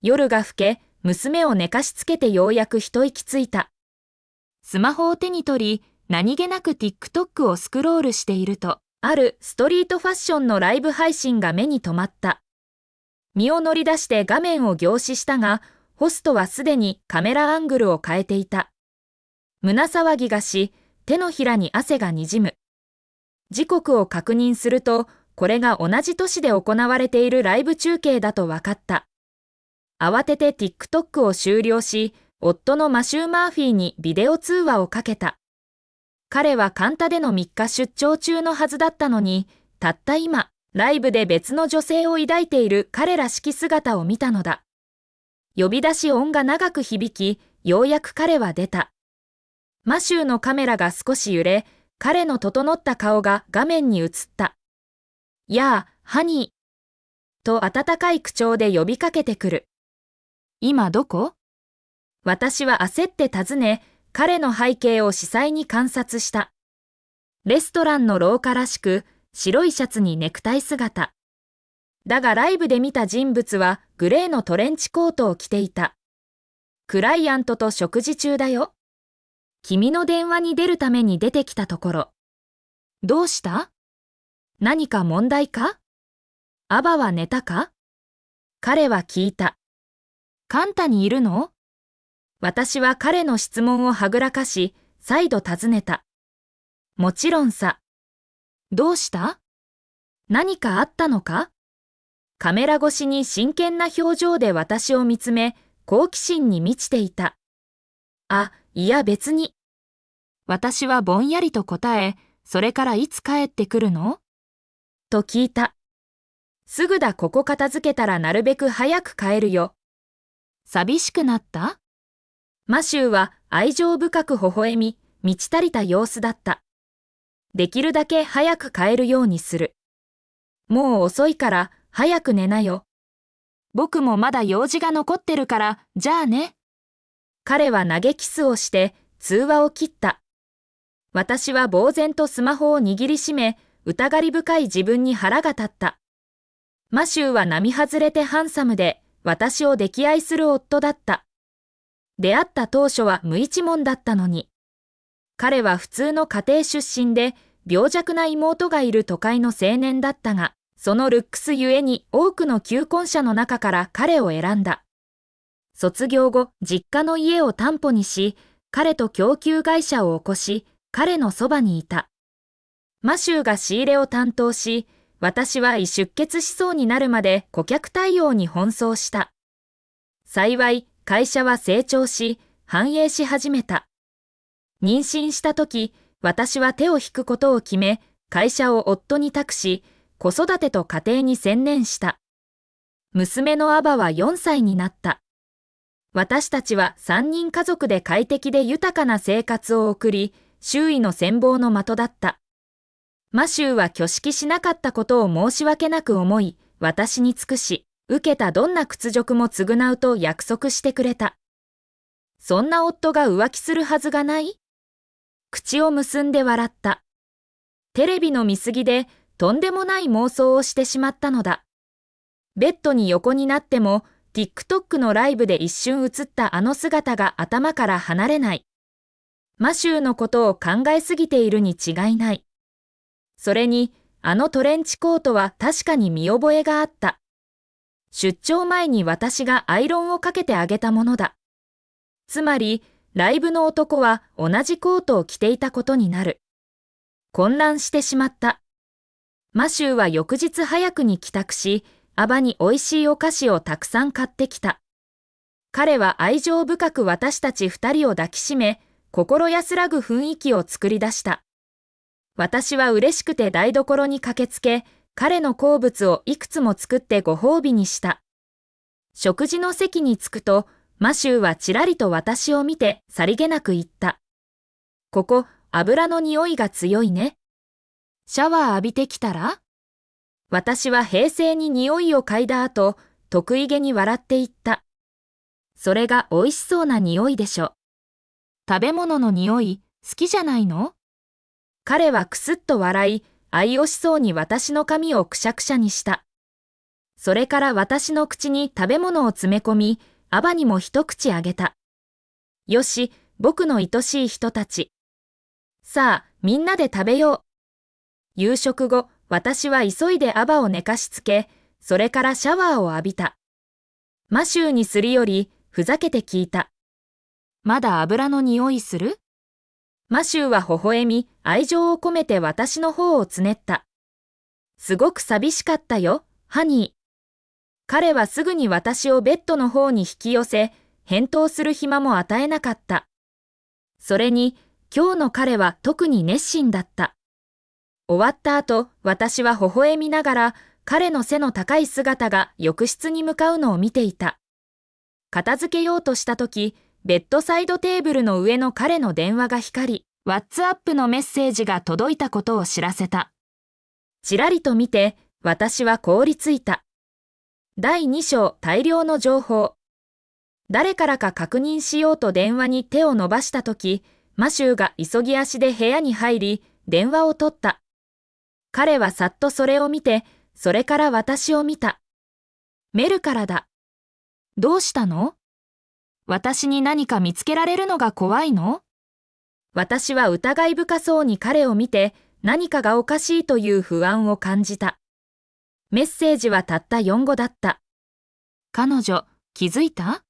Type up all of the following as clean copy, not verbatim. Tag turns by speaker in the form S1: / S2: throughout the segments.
S1: 夜が更け、娘を寝かしつけてようやく一息ついた。スマホを手に取り、何気なく TikTok をスクロールしていると、あるストリートファッションのライブ配信が目に留まった。身を乗り出して画面を凝視したが、ホストはすでにカメラアングルを変えていた。胸騒ぎがし、手のひらに汗がにじむ。時刻を確認すると、これが同じ都市で行われているライブ中継だと分かった。慌てて TikTok を終了し、夫のマシュー・マーフィーにビデオ通話をかけた。彼はカンタでの3日出張中のはずだったのに、たった今、ライブで別の女性を抱いている彼らしき姿を見たのだ。呼び出し音が長く響き、ようやく彼は出た。マシューのカメラが少し揺れ、彼の整った顔が画面に映った。やあ、ハニー。と温かい口調で呼びかけてくる。今どこ？私は焦って尋ね、彼の背景を視細に観察した。レストランの廊下らしく、白いシャツにネクタイ姿。だがライブで見た人物はグレーのトレンチコートを着ていた。クライアントと食事中だよ。君の電話に出るために出てきたところ。どうした？何か問題か？アバは寝たか？彼は聞いた。カンタにいるの？私は彼の質問をはぐらかし、再度尋ねた。もちろんさ。どうした？何かあったのか？カメラ越しに真剣な表情で私を見つめ、好奇心に満ちていた。あ、いや別に。私はぼんやりと答え、それからいつ帰ってくるの？と聞いた。すぐだ、ここ片付けたらなるべく早く帰るよ。寂しくなった？マシューは愛情深く微笑み、満ち足りた様子だった。できるだけ早く帰るようにする。もう遅いから早く寝なよ。僕もまだ用事が残ってるから、じゃあね。彼は投げキスをして通話を切った。私は呆然とスマホを握りしめ、疑り深い自分に腹が立った。マシューは並外れてハンサムで、私を溺愛する夫だった。出会った当初は無一文だったのに。彼は普通の家庭出身で、病弱な妹がいる都会の青年だったが、そのルックスゆえに多くの求婚者の中から彼を選んだ。卒業後、実家の家を担保にし、彼と供給会社を起こし、彼のそばにいた。マシューが仕入れを担当し、私は胃出血しそうになるまで顧客対応に奔走した。幸い、会社は成長し、繁栄し始めた。妊娠した時、私は手を引くことを決め、会社を夫に託し、子育てと家庭に専念した。娘のアバは4歳になった。私たちは3人家族で快適で豊かな生活を送り、周囲の羨望の的だった。マシューは挙式しなかったことを申し訳なく思い、私に尽くし、受けたどんな屈辱も償うと約束してくれた。そんな夫が浮気するはずがない？口を結んで笑った。テレビの見過ぎでとんでもない妄想をしてしまったのだ。ベッドに横になっても TikTok のライブで一瞬映ったあの姿が頭から離れない。マシューのことを考えすぎているに違いない。それに、あのトレンチコートは確かに見覚えがあった。出張前に私がアイロンをかけてあげたものだ。つまり、ライブの男は同じコートを着ていたことになる。混乱してしまった。マシューは翌日早くに帰宅し、アバに美味しいお菓子をたくさん買ってきた。彼は愛情深く私たち2人を抱きしめ、心安らぐ雰囲気を作り出した。私は嬉しくて台所に駆けつけ、彼の好物をいくつも作ってご褒美にした。食事の席に着くと、マシューはちらりと私を見てさりげなく言った。ここ、油の匂いが強いね。シャワー浴びてきたら？私は平静に匂いを嗅いだ後、得意げに笑って言った。それが美味しそうな匂いでしょ。食べ物の匂い、好きじゃないの？彼はくすっと笑い、愛おしそうに私の髪をくしゃくしゃにした。それから私の口に食べ物を詰め込み、アバにも一口あげた。よし、僕の愛しい人たち。さあ、みんなで食べよう。夕食後、私は急いでアバを寝かしつけ、それからシャワーを浴びた。マシューにすり寄り、ふざけて聞いた。まだ油の匂いする？マシューは微笑み、愛情を込めて私の方をつねった。すごく寂しかったよ、ハニー。彼はすぐに私をベッドの方に引き寄せ、返答する暇も与えなかった。それに、今日の彼は特に熱心だった。終わった後、私は微笑みながら、彼の背の高い姿が浴室に向かうのを見ていた。片付けようとしたとき、ベッドサイドテーブルの上の彼の電話が光り、WhatsApp のメッセージが届いたことを知らせた。ちらりと見て、私は凍りついた。第2章大量の情報。誰からか確認しようと電話に手を伸ばしたとき、マシューが急ぎ足で部屋に入り、電話を取った。彼はさっとそれを見て、それから私を見た。メルからだ。どうしたの？私に何か見つけられるのが怖いの？私は疑い深そうに彼を見て、何かがおかしいという不安を感じた。メッセージはたった4語だった。彼女、気づいた？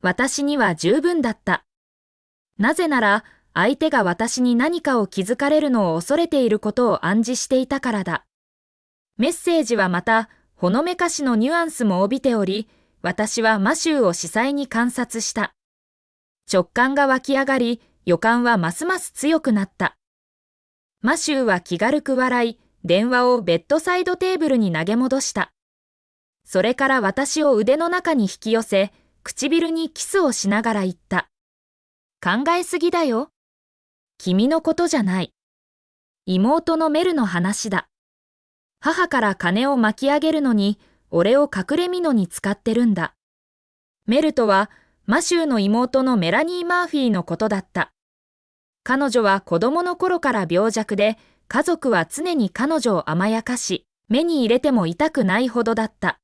S1: 私には十分だった。なぜなら、相手が私に何かを気づかれるのを恐れていることを暗示していたからだ。メッセージはまた、ほのめかしのニュアンスも帯びており、私はマシューを視細に観察した。直感が湧き上がり、予感はますます強くなった。マシューは気軽く笑い、電話をベッドサイドテーブルに投げ戻した。それから私を腕の中に引き寄せ、唇にキスをしながら言った。考えすぎだよ。君のことじゃない。妹のメルの話だ。母から金を巻き上げるのに、俺を隠れ蓑に使ってるんだ。メルとは、マシューの妹のメラニー・マーフィーのことだった。彼女は子供の頃から病弱で、家族は常に彼女を甘やかし、目に入れても痛くないほどだった。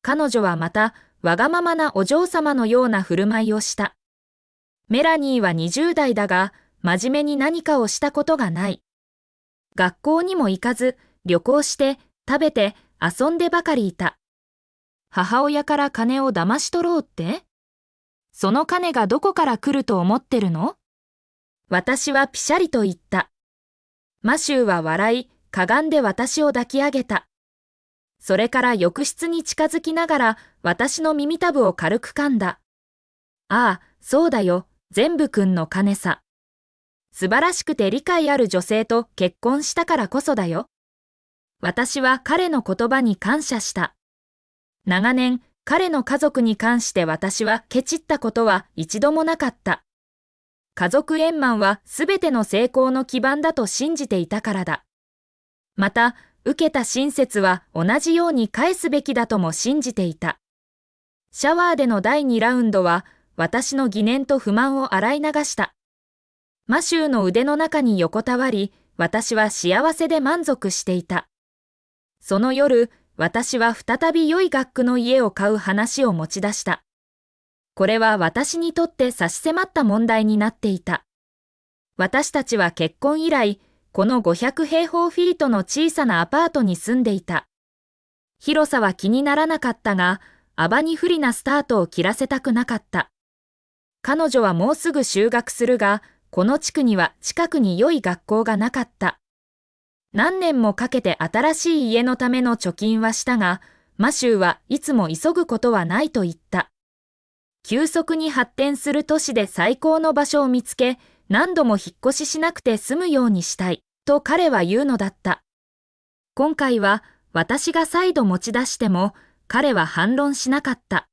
S1: 彼女はまた、わがままなお嬢様のような振る舞いをした。メラニーは20代だが、真面目に何かをしたことがない。学校にも行かず、旅行して、食べて、遊んでばかりいた。母親から金を騙し取ろうって？その金がどこから来ると思ってるの？私はピシャリと言った。マシューは笑い、かがんで私を抱き上げた。それから浴室に近づきながら、私の耳たぶを軽く噛んだ。ああ、そうだよ、全部君の金さ。素晴らしくて理解ある女性と結婚したからこそだよ。私は彼の言葉に感謝した。長年、彼の家族に関して私はケチったことは一度もなかった。家族円満はすべての成功の基盤だと信じていたからだ。また、受けた親切は同じように返すべきだとも信じていた。シャワーでの第2ラウンドは、私の疑念と不満を洗い流した。マシューの腕の中に横たわり、私は幸せで満足していた。その夜、私は再び良い学区の家を買う話を持ち出した。これは私にとって差し迫った問題になっていた。私たちは結婚以来、この500平方フィートの小さなアパートに住んでいた。広さは気にならなかったが、アバに不利なスタートを切らせたくなかった。彼女はもうすぐ就学するが、この地区には近くに良い学校がなかった。何年もかけて新しい家のための貯金はしたが、マシューはいつも急ぐことはないと言った。急速に発展する都市で最高の場所を見つけ、何度も引っ越ししなくて済むようにしたい、と彼は言うのだった。今回は私が再度持ち出しても、彼は反論しなかった。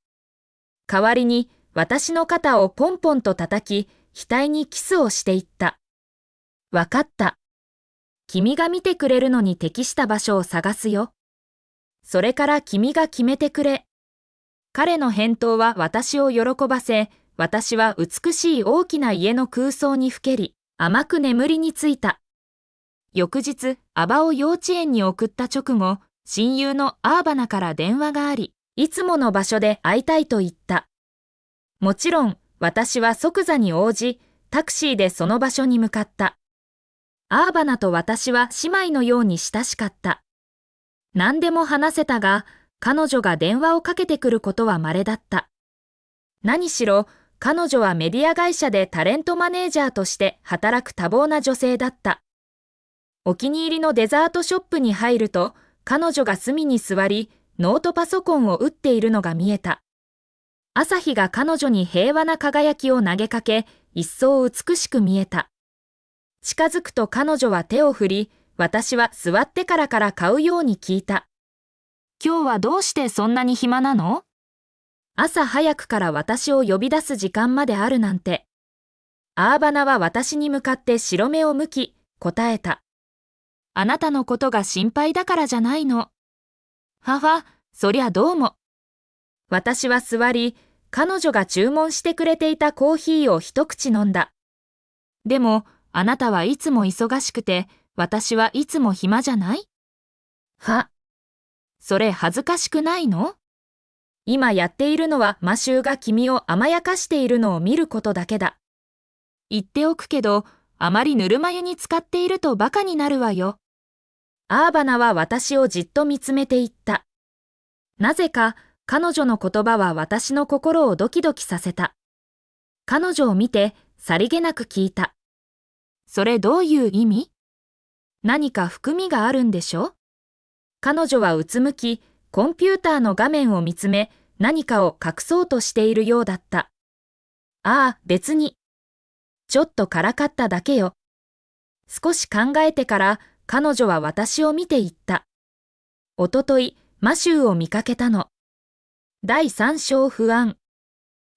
S1: 代わりに私の肩をポンポンと叩き、額にキスをしていった。わかった。君が見てくれるのに適した場所を探すよ。それから君が決めてくれ。彼の返答は私を喜ばせ、私は美しい大きな家の空想にふけり、甘く眠りについた。翌日、アバを幼稚園に送った直後、親友のアーバナから電話があり、いつもの場所で会いたいと言った。もちろん、私は即座に応じ、タクシーでその場所に向かった。アーバナと私は姉妹のように親しかった。何でも話せたが、彼女が電話をかけてくることは稀だった。何しろ、彼女はメディア会社でタレントマネージャーとして働く多忙な女性だった。お気に入りのデザートショップに入ると、彼女が隅に座り、ノートパソコンを打っているのが見えた。朝日が彼女に平和な輝きを投げかけ、一層美しく見えた。近づくと彼女は手を振り、私は座ってから買うように聞いた。今日はどうしてそんなに暇なの？朝早くから私を呼び出す時間まであるなんて。アーバナは私に向かって白目を向き、答えた。あなたのことが心配だからじゃないの。はは、そりゃどうも。私は座り、彼女が注文してくれていたコーヒーを一口飲んだ。でも、あなたはいつも忙しくて、私はいつも暇じゃない？は。それ恥ずかしくないの？今やっているのはマシューが君を甘やかしているのを見ることだけだ。言っておくけど、あまりぬるま湯に浸かっているとバカになるわよ。アーバナは私をじっと見つめていった。なぜか彼女の言葉は私の心をドキドキさせた。彼女を見てさりげなく聞いた。それどういう意味？何か含みがあるんでしょ？彼女はうつむき、コンピューターの画面を見つめ、何かを隠そうとしているようだった。ああ、別に。ちょっとからかっただけよ。少し考えてから彼女は私を見て言った。おととい、マシューを見かけたの。第三章不安。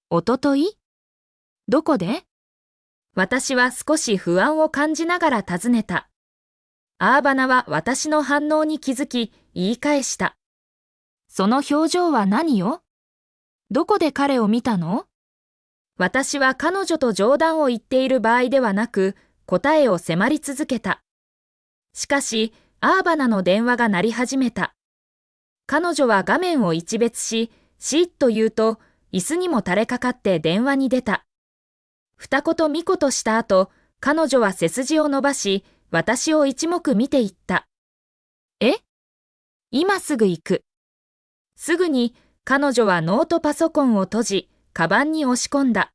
S1: おととい？どこで？私は少し不安を感じながら尋ねた。アーバナは私の反応に気づき、言い返した。その表情は何よ？どこで彼を見たの？私は彼女と冗談を言っている場合ではなく、答えを迫り続けた。しかし、アーバナの電話が鳴り始めた。彼女は画面を一別し、シーッと言うと、椅子にも垂れかかって電話に出た。二言三言した後、彼女は背筋を伸ばし、私を一目見ていった。え？今すぐ行く。すぐに彼女はノートパソコンを閉じ、カバンに押し込んだ。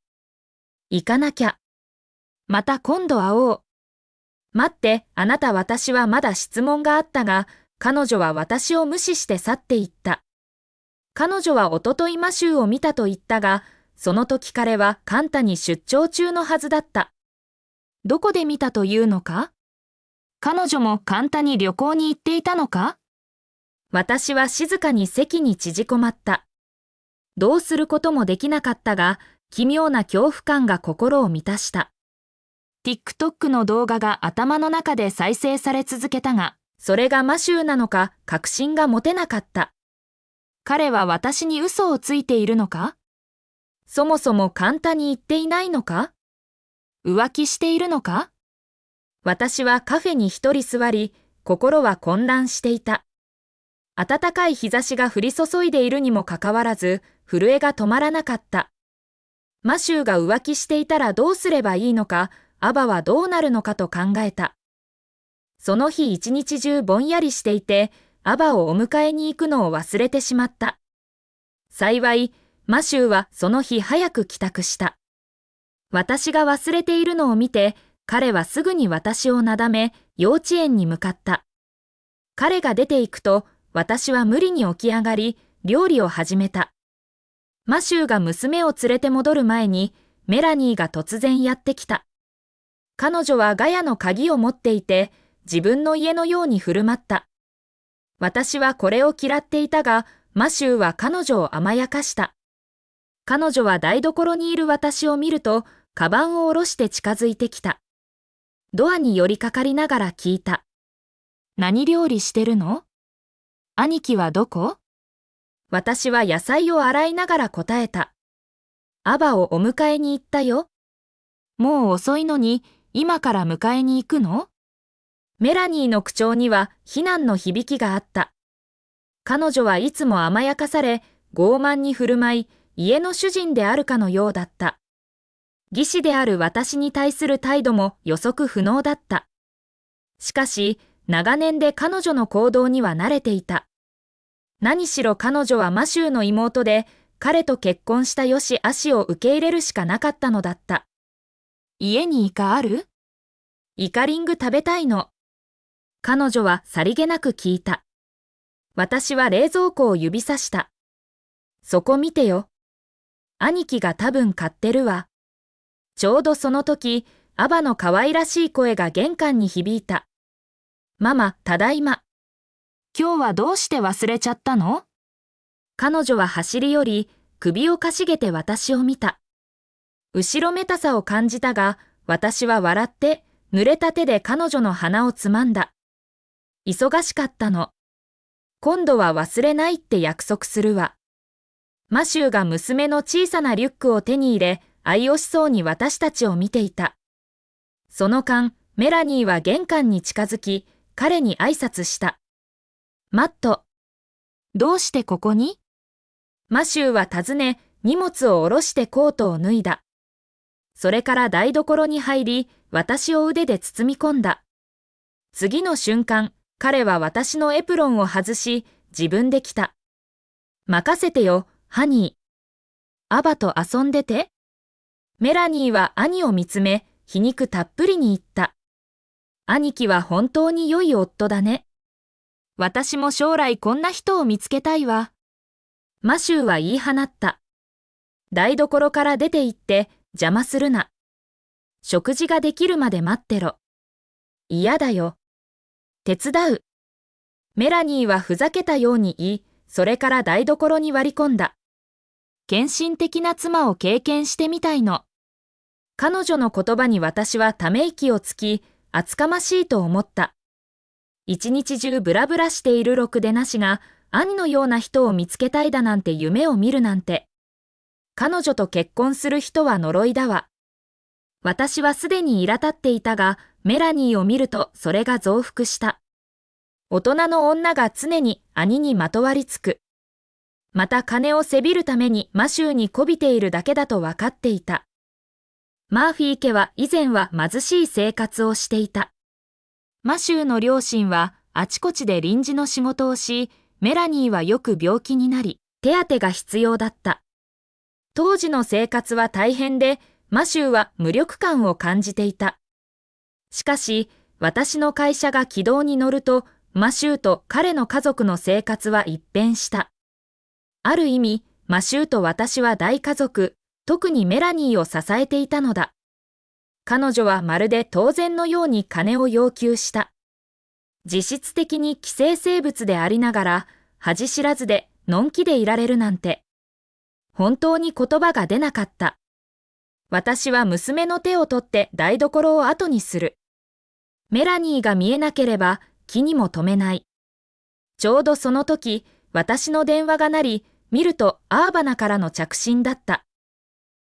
S1: 行かなきゃ。また今度会おう。待って、あなた私はまだ質問があったが、彼女は私を無視して去っていった。彼女はおとといマシューを見たと言ったが、その時彼はカンタに出張中のはずだった。どこで見たというのか？彼女もカンタに旅行に行っていたのか？私は静かに席に縮こまった。どうすることもできなかったが、奇妙な恐怖感が心を満たした。TikTok の動画が頭の中で再生され続けたが、それがマシューなのか確信が持てなかった。彼は私に嘘をついているのか？そもそも簡単に言っていないのか？浮気しているのか？私はカフェに一人座り、心は混乱していた。暖かい日差しが降り注いでいるにもかかわらず、震えが止まらなかった。マシューが浮気していたらどうすればいいのか、アバはどうなるのかと考えた。その日一日中ぼんやりしていて、アバをお迎えに行くのを忘れてしまった。幸い、マシューはその日早く帰宅した。私が忘れているのを見て、彼はすぐに私をなだめ、幼稚園に向かった。彼が出て行くと、私は無理に起き上がり、料理を始めた。マシューが娘を連れて戻る前に、メラニーが突然やってきた。彼女はガヤの鍵を持っていて、自分の家のように振る舞った。私はこれを嫌っていたが、マシューは彼女を甘やかした。彼女は台所にいる私を見ると、カバンを下ろして近づいてきた。ドアに寄りかかりながら聞いた。何料理してるの？兄貴はどこ？私は野菜を洗いながら答えた。アバをお迎えに行ったよ。もう遅いのに、今から迎えに行くの？メラニーの口調には非難の響きがあった。彼女はいつも甘やかされ、傲慢に振る舞い、家の主人であるかのようだった。義士である私に対する態度も予測不能だった。しかし、長年で彼女の行動には慣れていた。何しろ彼女はマシューの妹で、彼と結婚したよしあしを受け入れるしかなかったのだった。家にイカある？イカリング食べたいの。彼女はさりげなく聞いた。私は冷蔵庫を指さした。そこ見てよ。兄貴が多分買ってるわ。ちょうどその時、アバの可愛らしい声が玄関に響いた。ママ、ただいま。今日はどうして忘れちゃったの？彼女は走り寄り、首をかしげて私を見た。後ろめたさを感じたが、私は笑って、濡れた手で彼女の鼻をつまんだ。忙しかったの。今度は忘れないって約束するわ。マシューが娘の小さなリュックを手に入れ、愛惜しそうに私たちを見ていた。その間、メラニーは玄関に近づき、彼に挨拶した。マット。どうしてここに？マシューは尋ね、荷物を下ろしてコートを脱いだ。それから台所に入り、私を腕で包み込んだ。次の瞬間、彼は私のエプロンを外し、自分で来た。任せてよ、ハニー。アバと遊んでて。メラニーは兄を見つめ、皮肉たっぷりに言った。兄貴は本当に良い夫だね。私も将来こんな人を見つけたいわ。マシューは言い放った。台所から出て行って邪魔するな。食事ができるまで待ってろ。嫌だよ。手伝う。メラニーはふざけたように言い、それから台所に割り込んだ。献身的な妻を経験してみたいの。彼女の言葉に私はため息をつき、厚かましいと思った。一日中ブラブラしているろくでなしが、兄のような人を見つけたいだなんて夢を見るなんて。彼女と結婚する人は呪いだわ。私はすでに苛立っていたが、メラニーを見るとそれが増幅した。大人の女が常に兄にまとわりつく。また金をせびるためにマシューに媚びているだけだと分かっていた。マーフィー家は以前は貧しい生活をしていた。マシューの両親はあちこちで臨時の仕事をし、メラニーはよく病気になり、手当が必要だった。当時の生活は大変で、マシューは無力感を感じていた。しかし、私の会社が軌道に乗ると、マシューと彼の家族の生活は一変した。ある意味、マシューと私は大家族、特にメラニーを支えていたのだ。彼女はまるで当然のように金を要求した。実質的に寄生生物でありながら、恥知らずでのんきでいられるなんて。本当に言葉が出なかった。私は娘の手を取って台所を後にする。メラニーが見えなければ気にも留めない。ちょうどその時、私の電話が鳴り、見るとアーバナからの着信だった。